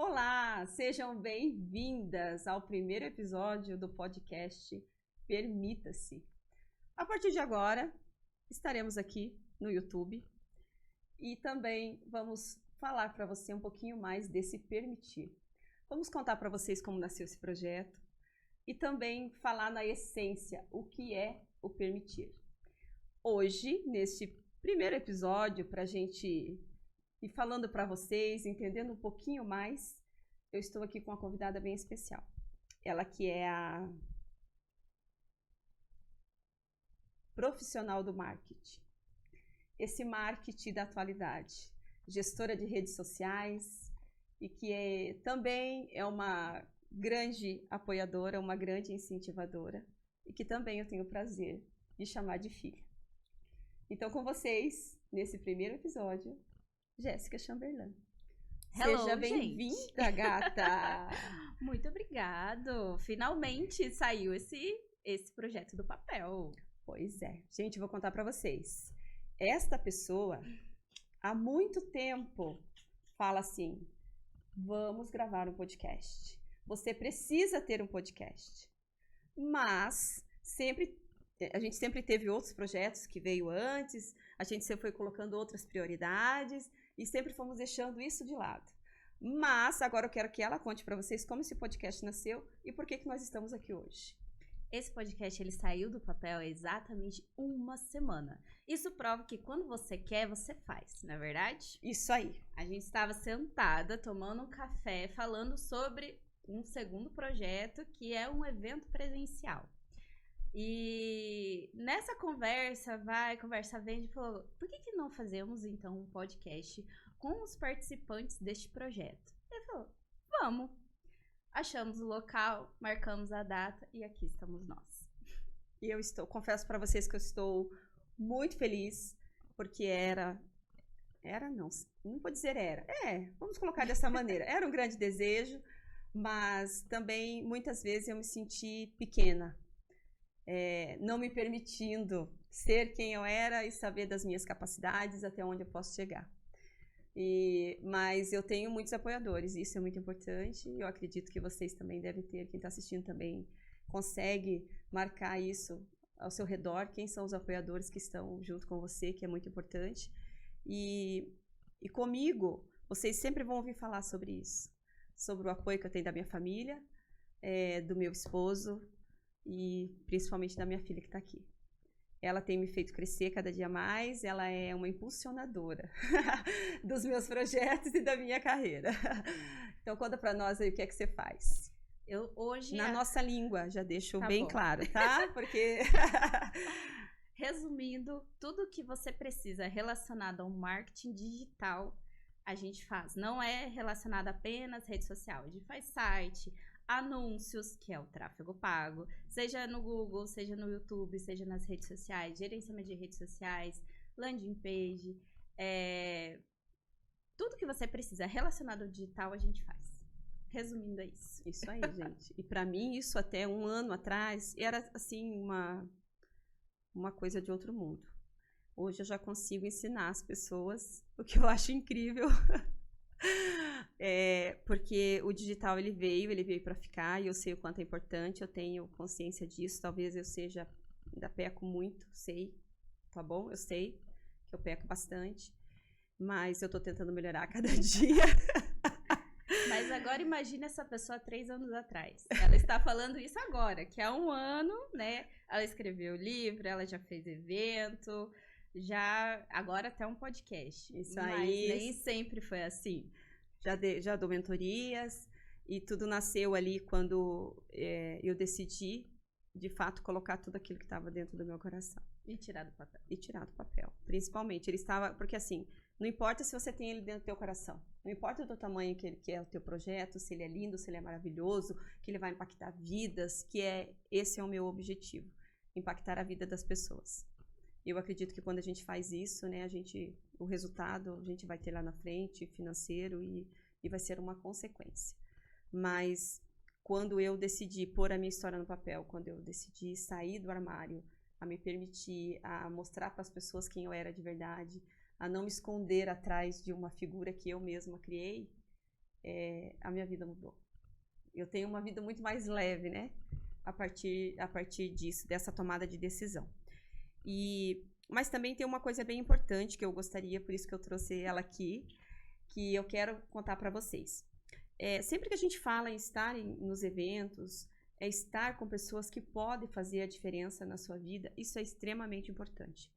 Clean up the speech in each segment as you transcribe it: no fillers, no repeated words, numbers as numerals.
Olá, sejam bem-vindas ao primeiro episódio do podcast Permita-se. A partir de agora, estaremos aqui no YouTube e também vamos falar para você um pouquinho mais desse permitir. Vamos contar para vocês como nasceu esse projeto e também falar na essência o que é o permitir. Hoje, neste primeiro episódio, para a gente ir falando para vocês, entendendo um pouquinho mais, eu estou aqui com uma convidada bem especial. Ela que é a profissional do marketing. Esse marketing da atualidade. Gestora de redes sociais e que também é uma grande apoiadora, uma grande incentivadora e que também eu tenho o prazer de chamar de filha. Então, com vocês, nesse primeiro episódio, Jéssica Chamberlain. Hello, seja bem-vinda, gata! Muito obrigado! Finalmente saiu esse projeto do papel. Pois é. Gente, vou contar para vocês. Esta pessoa, há muito tempo, fala assim, vamos gravar um podcast. Você precisa ter um podcast. Mas, a gente sempre teve outros projetos que veio antes, a gente sempre foi colocando outras prioridades e sempre fomos deixando isso de lado. Mas agora eu quero que ela conte para vocês como esse podcast nasceu e por que nós estamos aqui hoje. Esse podcast ele saiu do papel há exatamente uma semana. Isso prova que quando você quer, você faz, não é verdade? Isso aí. A gente estava sentada, tomando um café, falando sobre um segundo projeto, que é um evento presencial. E nessa conversa vem, a gente falou, por que não fazemos então um podcast com os participantes deste projeto? Ele falou, vamos. Achamos o local, marcamos a data e aqui estamos nós. E confesso para vocês que eu estou muito feliz, porque não vou dizer era. Vamos colocar dessa maneira. Era um grande desejo, mas também muitas vezes eu me senti pequena. Não me permitindo ser quem eu era e saber das minhas capacidades, até onde eu posso chegar. Mas eu tenho muitos apoiadores, isso é muito importante. Eu acredito que vocês também devem ter, quem está assistindo também consegue marcar isso ao seu redor, quem são os apoiadores que estão junto com você, que é muito importante. E comigo, vocês sempre vão ouvir falar sobre isso, sobre o apoio que eu tenho da minha família, do meu esposo, e principalmente da minha filha que está aqui. Ela tem me feito crescer cada dia mais, ela é uma impulsionadora dos meus projetos e da minha carreira. Então conta para nós aí o que é que você faz. Na nossa língua, já deixo bem claro, tá? Porque resumindo, tudo que você precisa relacionado ao marketing digital, a gente faz. Não é relacionado apenas à rede social, a gente faz site, anúncios, que é o tráfego pago, seja no Google, seja no YouTube, seja nas redes sociais, gerenciamento de redes sociais, landing page, tudo que você precisa relacionado ao digital a gente faz. Resumindo, é isso. Isso aí, gente. E para mim, isso até um ano atrás, era assim, uma coisa de outro mundo. Hoje eu já consigo ensinar as pessoas, o que eu acho incrível. Porque o digital ele veio para ficar e eu sei o quanto é importante, eu tenho consciência disso, talvez eu ainda peco muito, sei, tá bom? Eu sei que eu peco bastante, mas eu tô tentando melhorar a cada dia. Mas agora imagine essa pessoa 3 anos atrás, ela está falando isso agora, que há um ano, né, ela escreveu livro, ela já fez evento, agora até um podcast. Isso mas aí. Nem sempre foi assim. Já dou mentorias e tudo nasceu ali quando eu decidi, de fato, colocar tudo aquilo que estava dentro do meu coração. E tirar do papel. Principalmente. Ele estava, porque assim, não importa se você tem ele dentro do teu coração, não importa do tamanho que é o teu projeto, se ele é lindo, se ele é maravilhoso, que ele vai impactar vidas, esse é o meu objetivo, impactar a vida das pessoas. Eu acredito que quando a gente faz isso, né, o resultado a gente vai ter lá na frente, financeiro, e vai ser uma consequência. Mas quando eu decidi pôr a minha história no papel, quando eu decidi sair do armário, a me permitir, a mostrar para as pessoas quem eu era de verdade, a não me esconder atrás de uma figura que eu mesma criei, a minha vida mudou. Eu tenho uma vida muito mais leve, né? A partir disso, dessa tomada de decisão. Mas também tem uma coisa bem importante que eu gostaria, por isso que eu trouxe ela aqui, que eu quero contar para vocês. Sempre que a gente fala em estar nos eventos, estar com pessoas que podem fazer a diferença na sua vida, isso é extremamente importante.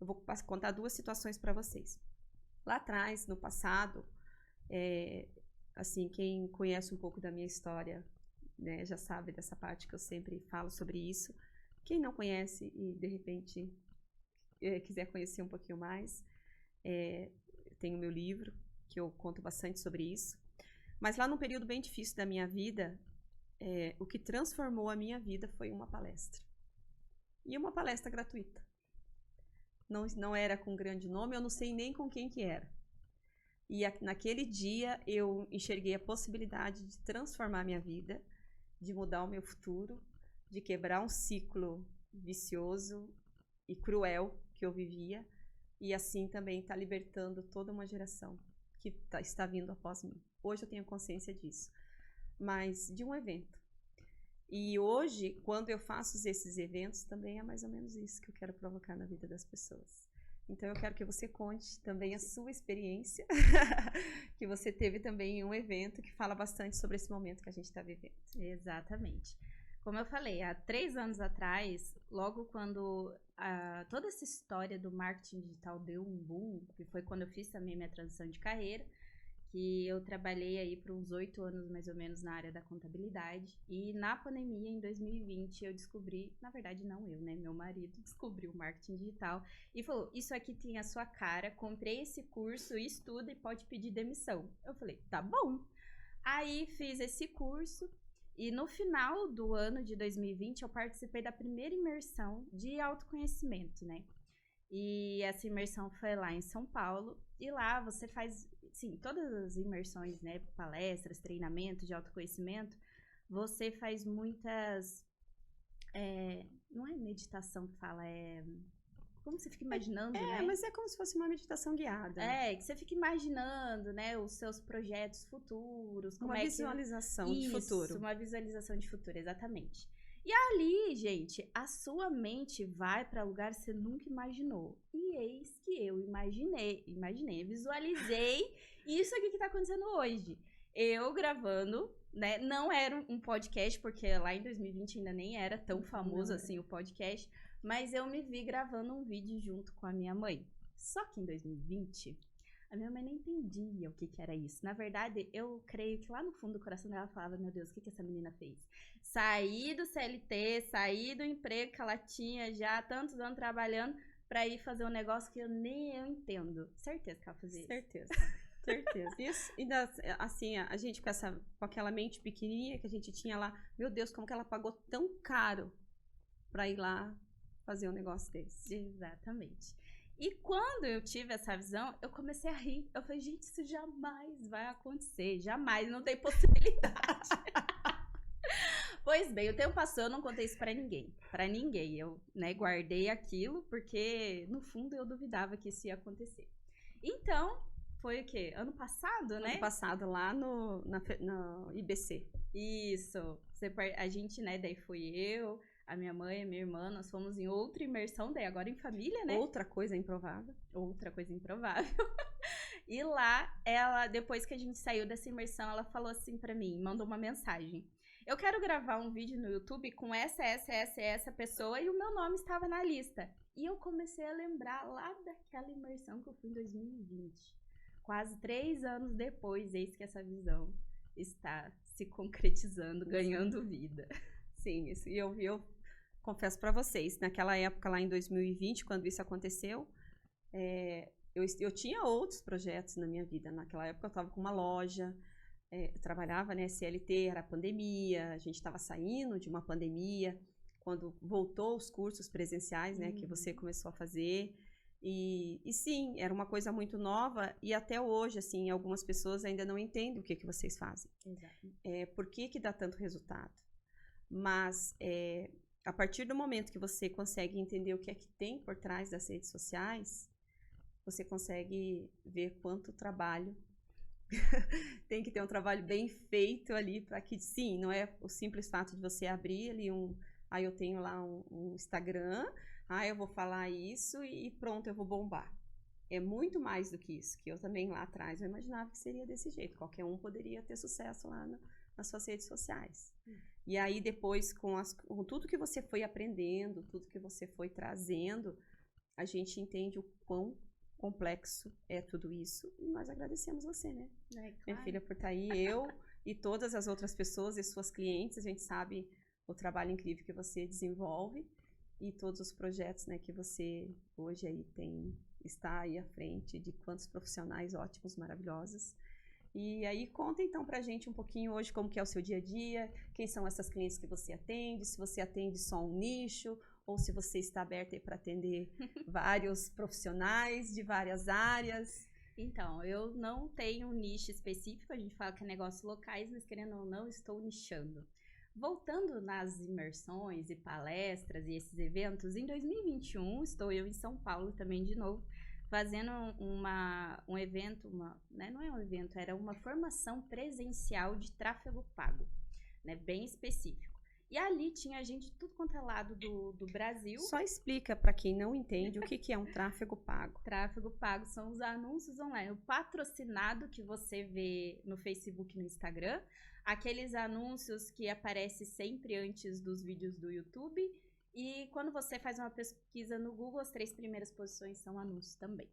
Eu vou contar 2 situações para vocês. Lá atrás, no passado, assim, quem conhece um pouco da minha história, né, já sabe dessa parte que eu sempre falo sobre isso. Quem não conhece e, de repente, quiser conhecer um pouquinho mais, tenho meu livro, que eu conto bastante sobre isso. Mas lá num período bem difícil da minha vida, o que transformou a minha vida foi uma palestra. E uma palestra gratuita. Não era com grande nome, eu não sei nem com quem que era. E naquele dia eu enxerguei a possibilidade de transformar a minha vida, de mudar o meu futuro, de quebrar um ciclo vicioso e cruel que eu vivia, e assim também está libertando toda uma geração que está vindo após mim. Hoje eu tenho consciência disso, mas de um evento. E hoje, quando eu faço esses eventos, também é mais ou menos isso que eu quero provocar na vida das pessoas. Então eu quero que você conte também a sua experiência, que você teve também em um evento que fala bastante sobre esse momento que a gente está vivendo. Exatamente. Como eu falei, há 3 anos atrás, logo quando toda essa história do marketing digital deu um boom, que foi quando eu fiz também minha transição de carreira, que eu trabalhei aí por uns 8 anos mais ou menos na área da contabilidade, e na pandemia, em 2020, eu descobri, na verdade não eu, né, meu marido descobriu o marketing digital e falou, isso aqui tem a sua cara, comprei esse curso, estuda e pode pedir demissão. Eu falei, tá bom. Aí fiz esse curso e no final do ano de 2020 eu participei da primeira imersão de autoconhecimento, né? E essa imersão foi lá em São Paulo e lá você faz, sim, todas as imersões, né, palestras, treinamentos de autoconhecimento, você faz muitas, não é meditação que fala, como você fica imaginando, né? Mas é como se fosse uma meditação guiada. Que você fica imaginando, né, os seus projetos futuros. Uma visualização de futuro. Uma visualização de futuro, exatamente. E ali, gente, a sua mente vai para lugar que você nunca imaginou. E eis que eu imaginei, visualizei isso aqui que tá acontecendo hoje. Eu gravando, né, não era um podcast, porque lá em 2020 ainda nem era tão famoso assim o podcast, mas eu me vi gravando um vídeo junto com a minha mãe. Só que em 2020, a minha mãe não entendia o que era isso. Na verdade, eu creio que lá no fundo do coração dela falava, meu Deus, o que essa menina fez? Saí do CLT, saí do emprego que ela tinha já há tantos anos trabalhando pra ir fazer um negócio que eu nem eu entendo. Certeza que ela fazia isso. Certeza. Isso, e assim, a gente com aquela mente pequenininha que a gente tinha lá, meu Deus, como que ela pagou tão caro pra ir lá fazer um negócio desse. Exatamente. E quando eu tive essa visão, eu comecei a rir. Eu falei, gente, isso jamais vai acontecer. Jamais, não tem possibilidade. Pois bem, o tempo passou, eu não contei isso pra ninguém. Pra ninguém. Eu, né, guardei aquilo, porque no fundo eu duvidava que isso ia acontecer. Então, foi o quê? Ano passado, né? Ano passado, lá no IBC. Isso. A gente, né, daí fui eu, a minha mãe, a minha irmã, nós fomos em outra imersão, daí agora em família, né? Outra coisa improvável. E lá, ela, depois que a gente saiu dessa imersão, ela falou assim pra mim, mandou uma mensagem. Eu quero gravar um vídeo no YouTube com essa pessoa e o meu nome estava na lista. E eu comecei a lembrar lá daquela imersão que eu fui em 2020. Quase 3 anos depois, eis que essa visão está se concretizando, ganhando vida. Sim, isso. E eu confesso para vocês, naquela época lá em 2020, quando isso aconteceu, eu tinha outros projetos na minha vida. Naquela época eu estava com uma loja, eu trabalhava, né, CLT, era pandemia, a gente estava saindo de uma pandemia, quando voltou os cursos presenciais, né, que você começou a fazer. E sim, era uma coisa muito nova e até hoje, assim, algumas pessoas ainda não entendem o que vocês fazem. Exato. Por que dá tanto resultado? Mas a partir do momento que você consegue entender o que é que tem por trás das redes sociais, você consegue ver quanto trabalho Tem que ter um trabalho bem feito ali para que, sim, não é o simples fato de você abrir ali aí eu tenho lá um Instagram, eu vou falar isso e pronto, eu vou bombar. É muito mais do que isso, que eu também lá atrás eu imaginava que seria desse jeito. Qualquer um poderia ter sucesso lá nas suas redes sociais. E aí depois, com tudo que você foi aprendendo, tudo que você foi trazendo, a gente entende o quão complexo é tudo isso. E nós agradecemos você, né? Claro. Minha filha, por estar aí. Eu e todas as outras pessoas e suas clientes, a gente sabe o trabalho incrível que você desenvolve e todos os projetos, né, que você hoje aí está aí à frente de quantos profissionais ótimos, maravilhosos. E aí conta então pra gente um pouquinho hoje como que é o seu dia a dia, quem são essas clientes que você atende, se você atende só um nicho ou se você está aberta aí para atender vários profissionais de várias áreas. Então, eu não tenho um nicho específico, a gente fala que é negócios locais, mas querendo ou não, estou nichando. Voltando nas imersões e palestras e esses eventos, em 2021 estou eu em São Paulo também de novo, fazendo um evento, né, não é um evento, era uma formação presencial de tráfego pago, né, bem específico. E ali tinha gente de tudo quanto é lado do Brasil. Só explica para quem não entende o que é um tráfego pago. Tráfego pago são os anúncios online, o patrocinado que você vê no Facebook e no Instagram, aqueles anúncios que aparecem sempre antes dos vídeos do YouTube. E quando você faz uma pesquisa no Google, as 3 primeiras posições são anúncios também.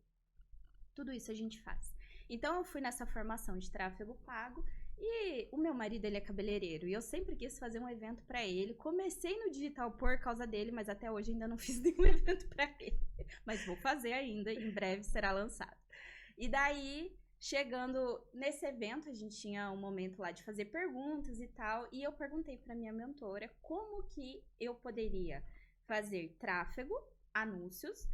Tudo isso a gente faz. Então, eu fui nessa formação de tráfego pago e o meu marido, ele é cabeleireiro. E eu sempre quis fazer um evento para ele. Comecei no digital por causa dele, mas até hoje ainda não fiz nenhum evento para ele. Mas vou fazer ainda, em breve será lançado. E daí, chegando nesse evento, a gente tinha um momento lá de fazer perguntas e tal. E eu perguntei para minha mentora como que eu poderia fazer tráfego, anúncios,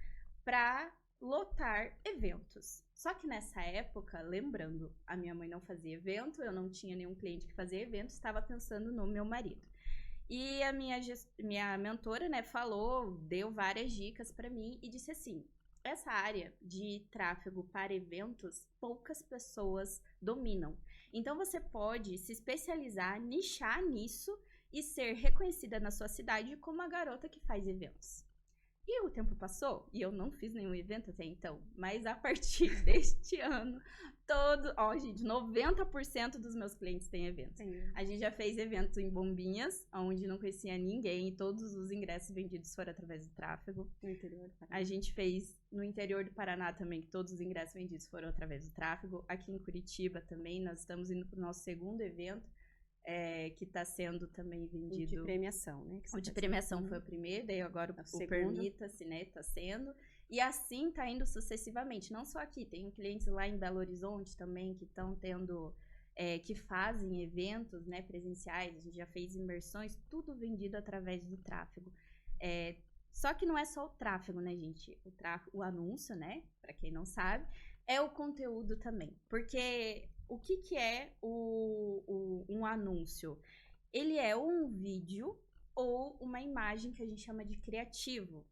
para lotar eventos. Só que nessa época, lembrando, a minha mãe não fazia evento, eu não tinha nenhum cliente que fazia evento, estava pensando no meu marido. E a minha mentora, né, deu várias dicas para mim e disse assim: essa área de tráfego para eventos, poucas pessoas dominam. Então você pode se especializar, nichar nisso e ser reconhecida na sua cidade como a garota que faz eventos. E o tempo passou e eu não fiz nenhum evento até então, mas a partir deste ano, gente, 90% dos meus clientes têm eventos. Sim. A gente já fez evento em Bombinhas, onde não conhecia ninguém e todos os ingressos vendidos foram através do tráfego. No interior do Paraná. A gente fez no interior do Paraná também, que todos os ingressos vendidos foram através do tráfego. Aqui em Curitiba também, nós estamos indo para o nosso segundo evento. Que está sendo também vendido. O de premiação, né? O de premiação foi o primeiro, daí agora o Permita-se, né? Está sendo. E assim está indo sucessivamente. Não só aqui, tem clientes lá em Belo Horizonte também que estão tendo, que fazem eventos, né, presenciais. A gente já fez imersões, tudo vendido através do tráfego. Só que não é só o tráfego, né, gente? O anúncio, né? Para quem não sabe, é o conteúdo também. Porque o que é um anúncio? Ele é um vídeo ou uma imagem que a gente chama de criativo.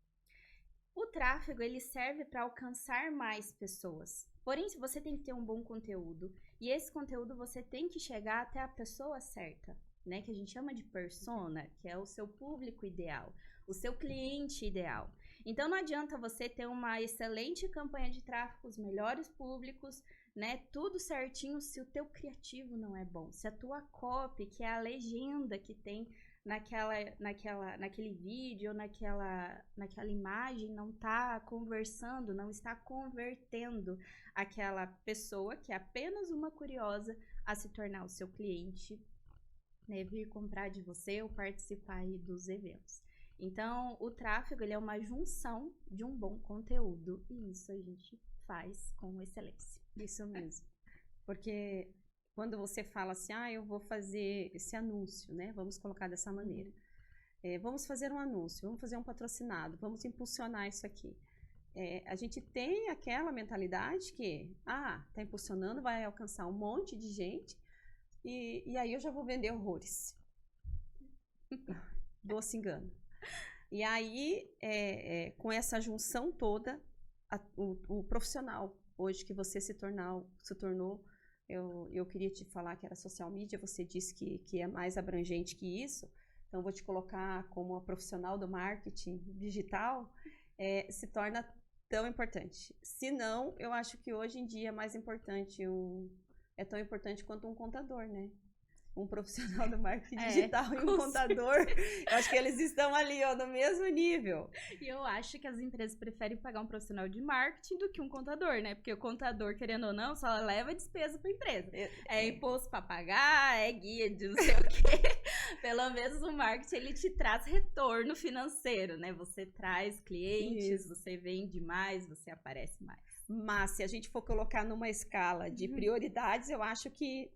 O tráfego, ele serve para alcançar mais pessoas. Porém, você tem que ter um bom conteúdo. E esse conteúdo você tem que chegar até a pessoa certa, né? Que a gente chama de persona, que é o seu público ideal, o seu cliente ideal. Então, não adianta você ter uma excelente campanha de tráfego, os melhores públicos, né, tudo certinho, se o teu criativo não é bom, se a tua copy, que é a legenda que tem naquele vídeo ou naquela imagem, não está conversando, não está convertendo aquela pessoa que é apenas uma curiosa a se tornar o seu cliente, né, vir comprar de você ou participar aí dos eventos. Então, o tráfego, ele é uma junção de um bom conteúdo e isso a gente faz com excelência. Isso mesmo. Porque quando você fala assim, eu vou fazer esse anúncio, né? Vamos colocar dessa maneira. Vamos fazer um anúncio, vamos fazer um patrocinado, vamos impulsionar isso aqui. A gente tem aquela mentalidade que, tá impulsionando, vai alcançar um monte de gente e aí eu já vou vender horrores. Doce engano. E aí, com essa junção toda, o profissional hoje que você se tornou eu queria te falar que era social media, você disse que é mais abrangente que isso, então vou te colocar como uma profissional do marketing digital, se torna tão importante. Se não, eu acho que hoje em dia é mais importante, é tão importante quanto um contador, né? Um profissional do marketing digital e um contador, eu acho que eles estão ali, ó, no mesmo nível. E eu acho que as empresas preferem pagar um profissional de marketing do que um contador, né? Porque o contador, querendo ou não, só leva despesa para a empresa. É imposto para pagar, é guia de não sei o quê. Pelo menos o marketing, ele te traz retorno financeiro, né? Você traz clientes, você vende mais, você aparece mais. Mas se a gente for colocar numa escala de prioridades, eu acho que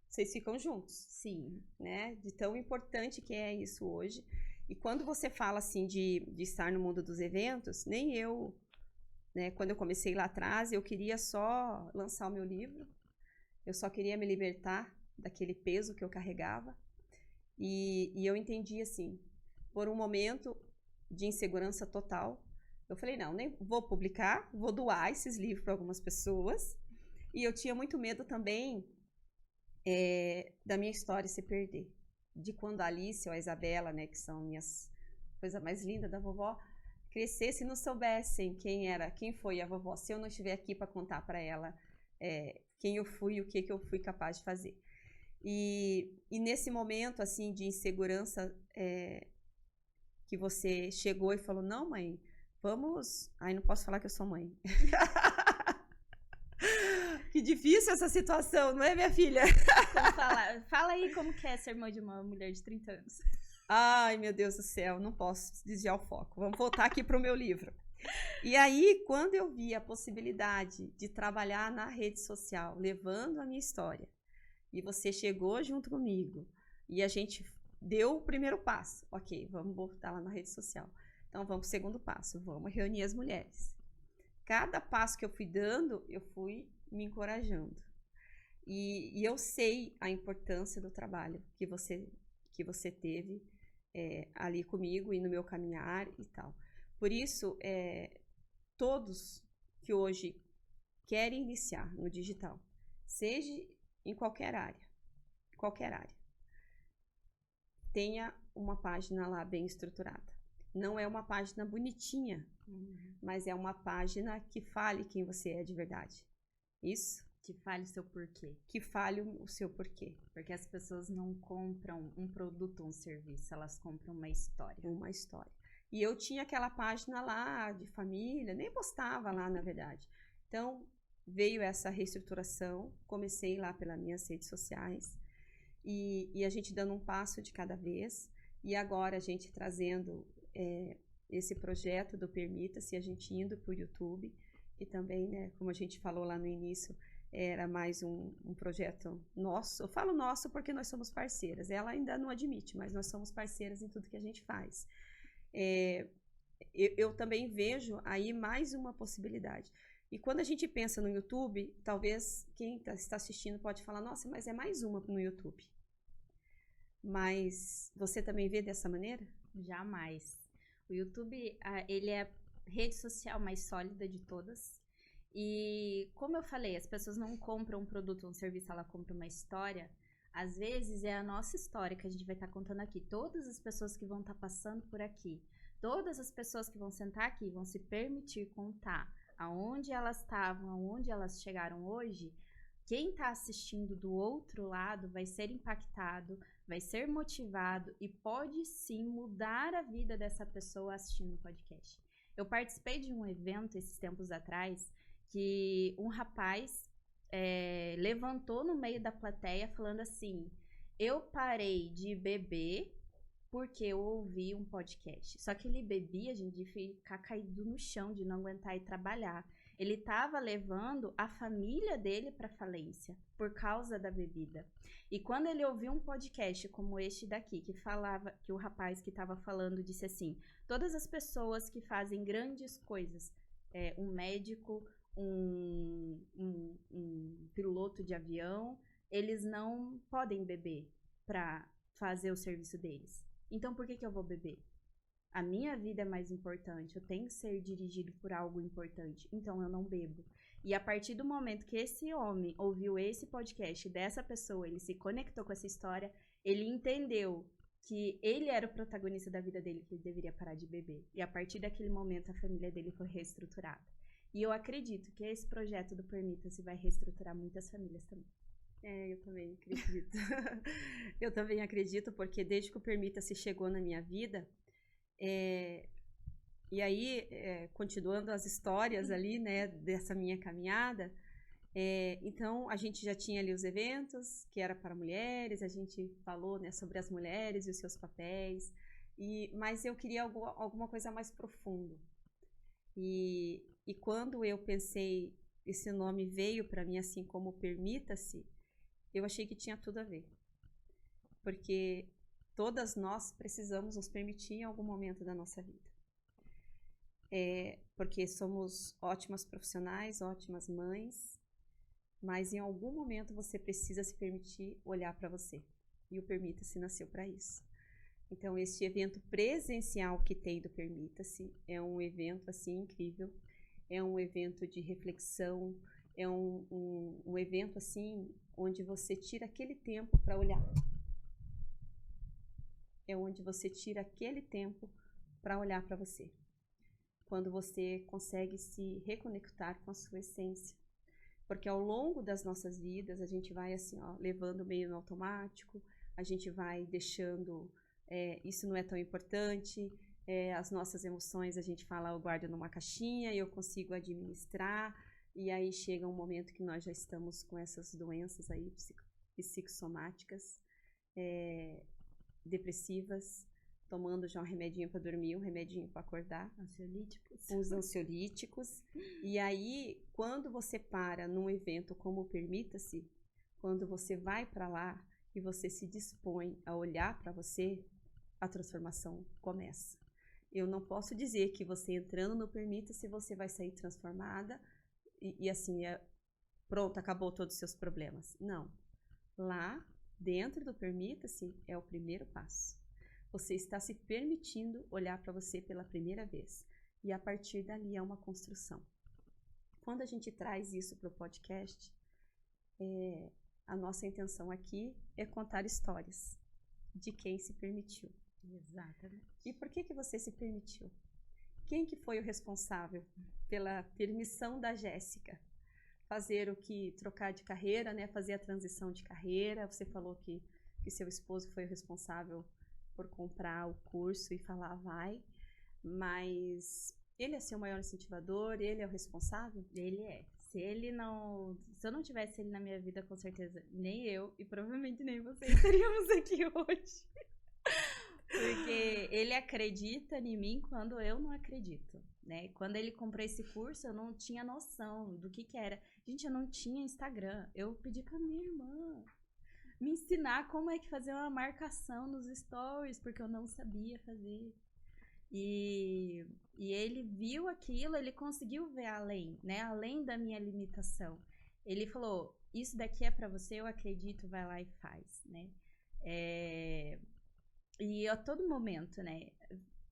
vocês ficam juntos. Sim. Né? De tão importante que é isso hoje. E quando você fala assim de estar no mundo dos eventos, nem eu, né? Quando eu comecei lá atrás, eu queria só lançar o meu livro. Eu só queria me libertar daquele peso que eu carregava. E eu entendi assim, por um momento de insegurança total, eu falei, não, nem vou publicar, vou doar esses livros para algumas pessoas. E eu tinha muito medo também da minha história se perder. De quando a Alice ou a Isabela, né, que são minhas coisa mais linda da vovó, crescesse e não soubessem quem foi a vovó, se eu não estiver aqui para contar para ela quem eu fui e o que eu fui capaz de fazer. E nesse momento assim de insegurança que você chegou e falou, não, mãe, vamos... Ai, não posso falar que eu sou mãe. Que difícil essa situação, não é, minha filha? Fala aí como que é ser mãe de uma mulher de 30 anos. Ai, meu Deus do céu, não posso desviar o foco. Vamos voltar aqui para o meu livro. E aí, quando eu vi a possibilidade de trabalhar na rede social, levando a minha história, e você chegou junto comigo, e a gente deu o primeiro passo. Ok, vamos botar lá na rede social. Então, vamos para o segundo passo, vamos reunir as mulheres. Cada passo que eu fui dando, eu fui me encorajando. E eu sei a importância do trabalho que você teve ali comigo e no meu caminhar e tal. Por isso, todos que hoje querem iniciar no digital, seja em qualquer área, tenha uma página lá bem estruturada. Não é uma página bonitinha, mas é uma página que fale quem você é de verdade. Isso? Que fale o seu porquê. Que fale o seu porquê. Porque as pessoas não compram um produto ou um serviço, elas compram uma história. Uma história. E eu tinha aquela página lá de família, nem postava lá, na verdade. Então, veio essa reestruturação, comecei lá pelas minhas redes sociais, e a gente dando um passo de cada vez, e agora a gente trazendo esse projeto do Permita-se, a gente indo para o YouTube, e também, né, como a gente falou lá no início, era mais um projeto nosso. Eu falo nosso porque nós somos parceiras. Ela ainda não admite, mas nós somos parceiras em tudo que a gente faz. Eu também vejo aí mais uma possibilidade. E quando a gente pensa no YouTube, talvez quem está assistindo pode falar, nossa, mas é mais uma no YouTube. Mas você também vê dessa maneira? Jamais. O YouTube, ele é a rede social mais sólida de todas. E como eu falei, as pessoas não compram um produto ou um serviço, ela compra uma história. Às vezes é a nossa história que a gente vai estar contando aqui. Todas as pessoas que vão estar passando por aqui, todas as pessoas que vão sentar aqui, vão se permitir contar aonde elas estavam, aonde elas chegaram hoje. Quem está assistindo do outro lado vai ser impactado, vai ser motivado e pode sim mudar a vida dessa pessoa assistindo o podcast. Eu participei de um evento esses tempos atrás que um rapaz levantou no meio da plateia falando assim, eu parei de beber porque eu ouvi um podcast. Só que ele bebia, gente, de ficar caído no chão, de não aguentar ir trabalhar. Ele estava levando a família dele para falência por causa da bebida. E quando ele ouviu um podcast como este daqui, que falava, que o rapaz que estava falando disse assim, todas as pessoas que fazem grandes coisas, um médico, um piloto de avião, eles não podem beber para fazer o serviço deles. Então, por que eu vou beber? A minha vida é mais importante, eu tenho que ser dirigido por algo importante, então eu não bebo. E a partir do momento que esse homem ouviu esse podcast dessa pessoa, ele se conectou com essa história, ele entendeu que ele era o protagonista da vida dele, que ele deveria parar de beber. E a partir daquele momento, a família dele foi reestruturada. E eu acredito que esse projeto do Permita-se vai reestruturar muitas famílias também. Eu também acredito. Eu também acredito, porque desde que o Permita-se chegou na minha vida, e aí, continuando as histórias ali, né, dessa minha caminhada, então a gente já tinha ali os eventos, que era para mulheres, a gente falou, né, sobre as mulheres e os seus papéis, mas eu queria alguma coisa mais profunda. E quando eu pensei, esse nome veio para mim assim como Permita-se, eu achei que tinha tudo a ver. Porque todas nós precisamos nos permitir em algum momento da nossa vida. Porque somos ótimas profissionais, ótimas mães, mas em algum momento você precisa se permitir olhar para você. E o Permita-se nasceu para isso. Então, esse evento presencial que tem do Permita-se é um evento assim incrível, é um evento de reflexão, é um evento assim onde você tira aquele tempo para olhar. É onde você tira aquele tempo para olhar para você. Quando você consegue se reconectar com a sua essência. Porque ao longo das nossas vidas, a gente vai assim, ó, levando meio no automático, a gente vai deixando, isso não é tão importante, as nossas emoções a gente fala, eu guardo numa caixinha e eu consigo administrar, e aí chega um momento que nós já estamos com essas doenças aí psicossomáticas, depressivas, tomando já um remedinho para dormir, um remedinho para acordar. Ansiolíticos. Os ansiolíticos. E aí, quando você para num evento como o Permita-se, quando você vai para lá e você se dispõe a olhar para você, a transformação começa. Eu não posso dizer que você entrando no Permita-se, você vai sair transformada e assim, pronto, acabou todos os seus problemas. Não. Lá, dentro do Permita-se, é o primeiro passo. Você está se permitindo olhar para você pela primeira vez. E a partir dali é uma construção. Quando a gente traz isso para o podcast, a nossa intenção aqui é contar histórias de quem se permitiu. Exatamente. E por que você se permitiu? Quem que foi o responsável pela permissão da Jéssica? Trocar de carreira, né? Fazer a transição de carreira. Você falou que seu esposo foi o responsável por comprar o curso e falar vai, mas ele é seu maior incentivador, ele é o responsável? Ele é. Se eu não tivesse ele na minha vida, com certeza, nem eu e provavelmente nem vocês estaríamos aqui hoje. Porque ele acredita em mim quando eu não acredito, né? Quando ele comprou esse curso, eu não tinha noção do que era. Gente, eu não tinha Instagram. Eu pedi pra minha irmã me ensinar como é que fazer uma marcação nos stories, porque eu não sabia fazer. E ele viu aquilo, ele conseguiu ver além, né? Além da minha limitação. Ele falou, isso daqui é pra você, eu acredito, vai lá e faz, né? E a todo momento, né?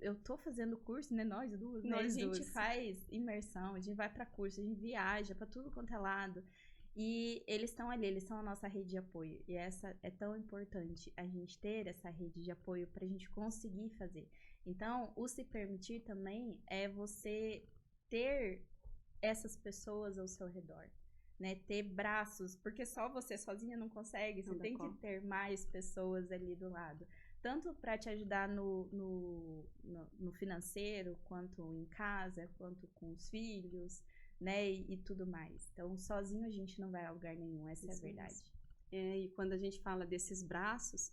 Eu tô fazendo curso, né? Nós duas, né? A gente faz imersão, a gente vai pra curso, a gente viaja pra tudo quanto é lado. E eles estão ali, eles são a nossa rede de apoio. E essa é tão importante, a gente ter essa rede de apoio pra gente conseguir fazer. Então, o se permitir também é você ter essas pessoas ao seu redor, né? Ter braços, porque só você sozinha não consegue, você tem que ter mais pessoas ali do lado. Tanto para te ajudar no financeiro, quanto em casa, quanto com os filhos, né, e tudo mais. Então, sozinho a gente não vai a lugar nenhum, essa é a verdade. E quando a gente fala desses braços,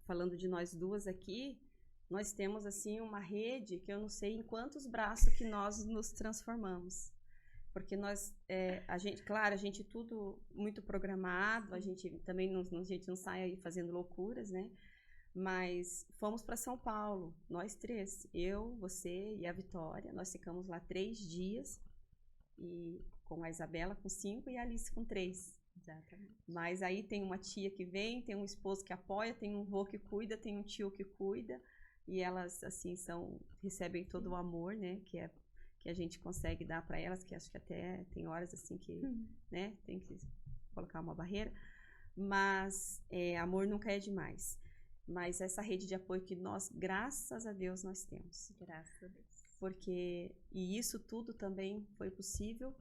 falando de nós duas aqui, nós temos, assim, uma rede que eu não sei em quantos braços que nós nos transformamos. Porque a gente tudo muito programado, a gente também a gente não sai aí fazendo loucuras, né? Mas fomos para São Paulo, nós três, eu, você e a Vitória, nós ficamos lá 3 dias, e com a Isabela com 5 e a Alice com 3. Exatamente. Mas aí tem uma tia que vem, tem um esposo que apoia, tem um avô que cuida, tem um tio que cuida, e elas, assim, recebem todo o amor, né, que que a gente consegue dar para elas, que acho que até tem horas assim que, né, tem que colocar uma barreira, mas amor nunca é demais. Mas essa rede de apoio que nós, graças a Deus, nós temos. Graças a Deus. E isso tudo também foi possível,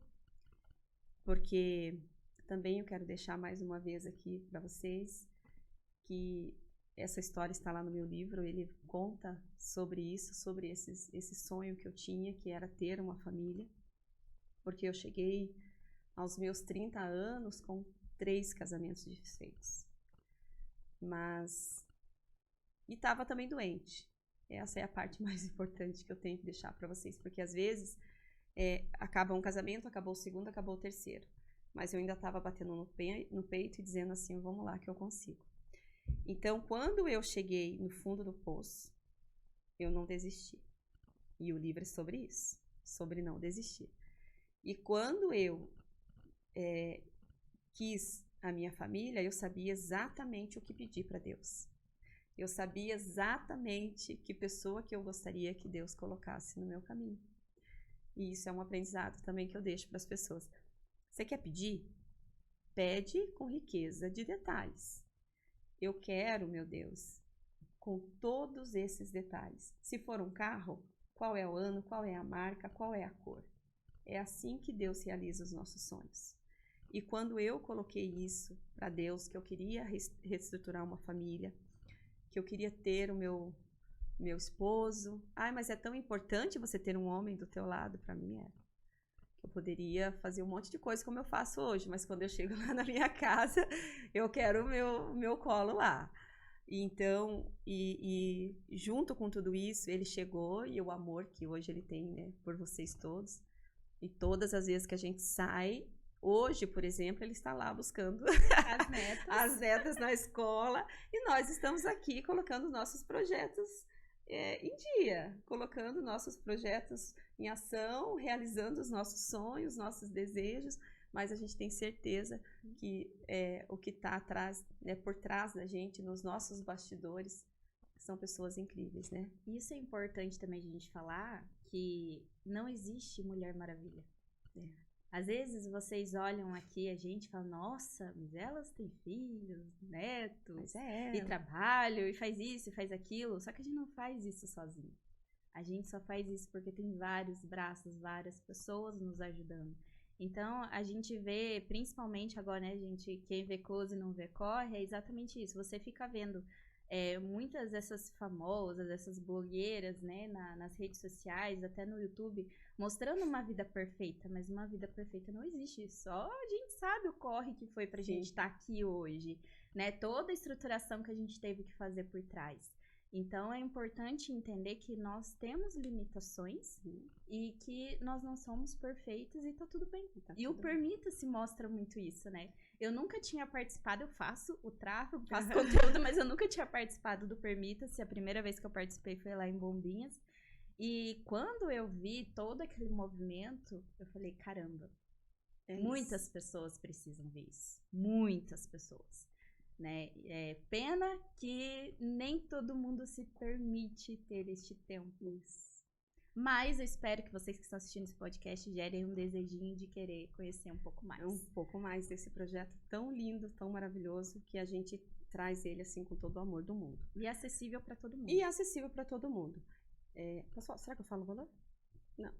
porque também eu quero deixar mais uma vez aqui para vocês que essa história está lá no meu livro, ele conta sobre isso, sobre esse sonho que eu tinha, que era ter uma família, porque eu cheguei aos meus 30 anos com 3 casamentos desfeitos. E estava também doente. Essa é a parte mais importante que eu tenho que deixar para vocês, porque às vezes acaba um casamento, acabou o segundo, acabou o terceiro. Mas eu ainda estava batendo no peito e dizendo assim, vamos lá que eu consigo. Então, quando eu cheguei no fundo do poço, eu não desisti. E o livro é sobre isso, sobre não desistir. E quando eu quis a minha família, eu sabia exatamente o que pedir para Deus. Eu sabia exatamente que pessoa que eu gostaria que Deus colocasse no meu caminho. E isso é um aprendizado também que eu deixo para as pessoas. Você quer pedir? Pede com riqueza de detalhes. Eu quero, meu Deus, com todos esses detalhes. Se for um carro, qual é o ano, qual é a marca, qual é a cor? É assim que Deus realiza os nossos sonhos. E quando eu coloquei isso para Deus, que eu queria reestruturar uma família, que eu queria ter o meu esposo. Mas é tão importante você ter um homem do teu lado, para mim era. Eu poderia fazer um monte de coisa como eu faço hoje, mas quando eu chego lá na minha casa, eu quero o meu colo lá. Então, e junto com tudo isso, ele chegou e o amor que hoje ele tem, né, por vocês todos. E todas as vezes que a gente sai, hoje, por exemplo, ele está lá buscando as netas na escola e nós estamos aqui colocando nossos projetos em dia, colocando nossos projetos em ação, realizando os nossos sonhos, nossos desejos, mas a gente tem certeza que o que está atrás, por trás da gente, nos nossos bastidores, são pessoas incríveis, né? Isso é importante também a gente falar, que não existe Mulher Maravilha. Às vezes vocês olham aqui a gente e falam, nossa, mas elas têm filhos, netos, e trabalho, e faz isso, e faz aquilo. Só que a gente não faz isso sozinho. A gente só faz isso porque tem vários braços, várias pessoas nos ajudando. Então, a gente vê, principalmente agora, né, gente, quem vê close e não vê corre, é exatamente isso. Você fica vendo muitas dessas famosas, essas blogueiras, né, nas redes sociais, até no YouTube, mostrando uma vida perfeita, mas uma vida perfeita não existe. Só a gente sabe o corre que foi pra gente estar aqui hoje, né? Toda a estruturação que a gente teve que fazer por trás. Então, é importante entender que nós temos limitações e que nós não somos perfeitos e tá tudo bem. E o Permita-se mostra muito isso, né? Eu nunca tinha participado, eu faço o tráfego, faço conteúdo, mas eu nunca tinha participado do Permita-se. A primeira vez que eu participei foi lá em Bombinhas. E quando eu vi todo aquele movimento, eu falei, caramba, muitas pessoas precisam ver isso. Muitas pessoas. Né? Pena que nem todo mundo se permite ter este tempo. Mas eu espero que vocês que estão assistindo esse podcast gerem um desejinho de querer conhecer um pouco mais. Um pouco mais desse projeto tão lindo, tão maravilhoso, que a gente traz ele assim com todo o amor do mundo. E acessível para todo mundo. Pessoal, será que eu falo o valor?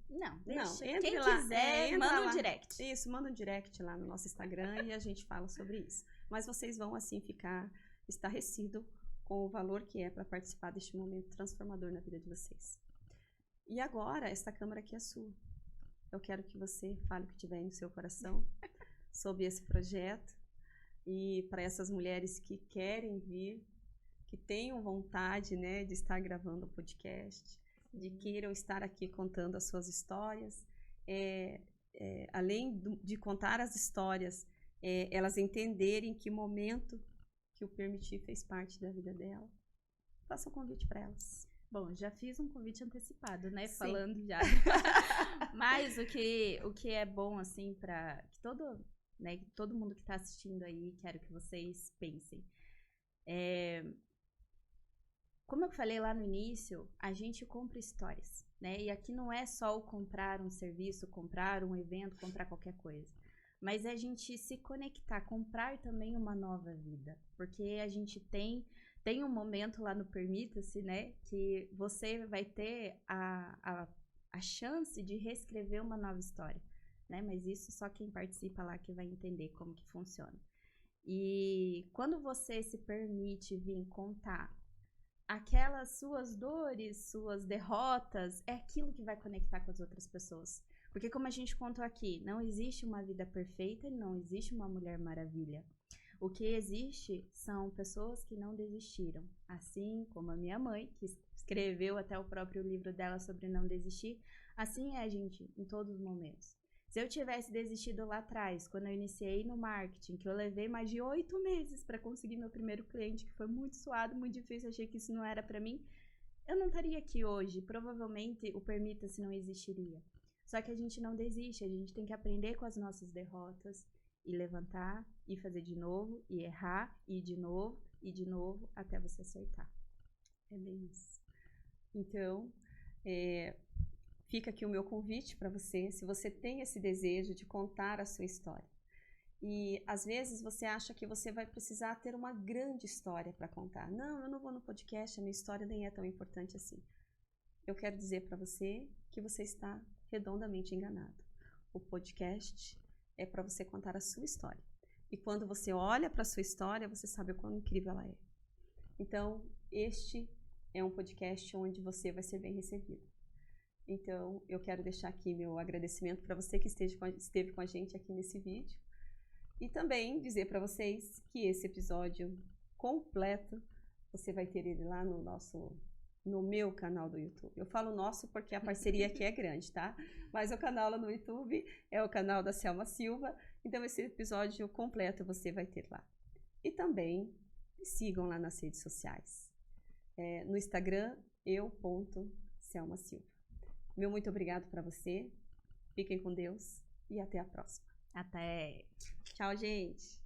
Não, deixa. Entre quem lá, quiser, manda um direct. Isso, manda um direct lá no nosso Instagram e a gente fala sobre isso. Mas vocês vão, assim, ficar estarrecidos com o valor que é para participar deste momento transformador na vida de vocês. E agora, esta câmera aqui é sua. Eu quero que você fale o que tiver aí no seu coração sobre esse projeto. E para essas mulheres que querem vir, que tenham vontade, né, de estar gravando o podcast, de queiram estar aqui contando as suas histórias. Além de contar as histórias, elas entenderem que momento que o Permitir fez parte da vida dela. Faça um convite para elas. Bom, já fiz um convite antecipado, né? Sim. Falando já. Mas o que é bom, assim, para que todo mundo que está assistindo aí, quero que vocês pensem. Como eu falei lá no início, a gente compra histórias. né? E aqui não é só o comprar um serviço, comprar um evento, comprar qualquer coisa. Mas é a gente se conectar, comprar também uma nova vida. Porque a gente tem um momento lá no Permita-se, né? Que você vai ter a chance de reescrever uma nova história, né? Mas isso só quem participa lá que vai entender como que funciona. E quando você se permite vir contar aquelas suas dores, suas derrotas, é aquilo que vai conectar com as outras pessoas. Porque como a gente contou aqui, não existe uma vida perfeita, não existe uma Mulher Maravilha. O que existe são pessoas que não desistiram. Assim como a minha mãe, que escreveu até o próprio livro dela sobre não desistir, assim é a gente em todos os momentos. Se eu tivesse desistido lá atrás, quando eu iniciei no marketing, que eu levei mais de 8 meses para conseguir meu primeiro cliente, que foi muito suado, muito difícil, achei que isso não era para mim, eu não estaria aqui hoje. Provavelmente o Permita-se não existiria. Só que a gente não desiste, a gente tem que aprender com as nossas derrotas e levantar e fazer de novo, e errar, e de novo, até você acertar. É bem isso. Então, fica aqui o meu convite para você, se você tem esse desejo de contar a sua história. E às vezes você acha que você vai precisar ter uma grande história para contar. Não, eu não vou no podcast, a minha história nem é tão importante assim. Eu quero dizer para você que você está redondamente enganado. O podcast é para você contar a sua história. E quando você olha para a sua história, você sabe o quão incrível ela é. Então, este é um podcast onde você vai ser bem recebido. Então, eu quero deixar aqui meu agradecimento para você que esteve com a gente aqui nesse vídeo. E também dizer para vocês que esse episódio completo, você vai ter ele lá no meu canal do YouTube. Eu falo nosso porque a parceria aqui é grande, tá? Mas o canal lá no YouTube é o canal da Selma Silva. Então, esse episódio completo você vai ter lá. E também me sigam lá nas redes sociais. No Instagram, eu.selma Silva. Meu muito obrigado para você. Fiquem com Deus e até a próxima. Até! Tchau, gente!